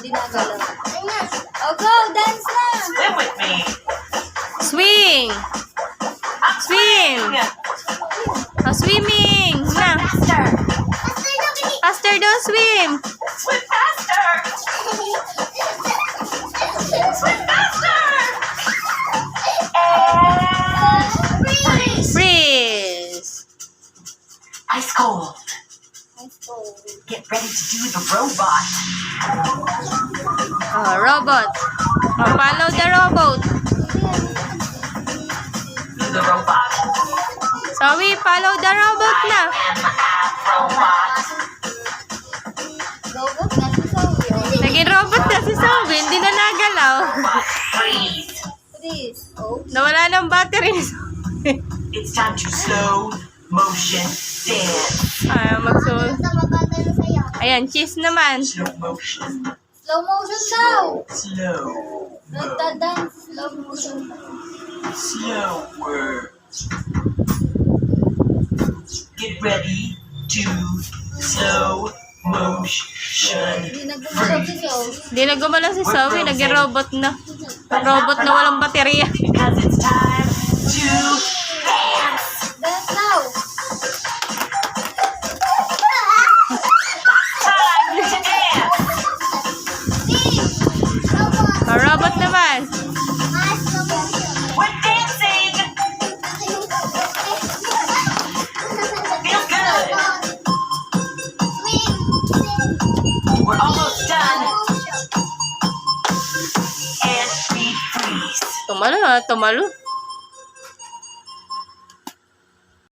Hindi na galaw. Oh, go! Dance na! Swim with me. Swing! I'm Swim. swimming. Oh, swimming! Na! Faster. Faster daw, swim! Swim faster. Swim faster. And freeze. Freeze! Ice cold. Get ready to do the robot. Oh, robot. Oh, follow the robot. Do the robot. So, we follow the robot na. I am a robot. Robot na si Zoe. Naging robot na si Zoe. Hindi na nagalaw. Robot, freeze. Please. Oh. Nawala ng battery ni Zoe. It's time to slow motion dance. Ay, magsul. Ayan, cheese naman. Slow motion. Slow motion daw. Slow. Nagda-dance. Slow motion. Slower. Get ready to slow motion. Hindi nagbumasok si Zoe. Hindi na gumalaw si Zoe. Naging robot na. Robot na walang baterya. Because it's time to dance. Dance now. Time to dance. Oh, robot naman. We're dancing. Feels good. We're almost done. And we freeze. Tumalo ha, tumalo.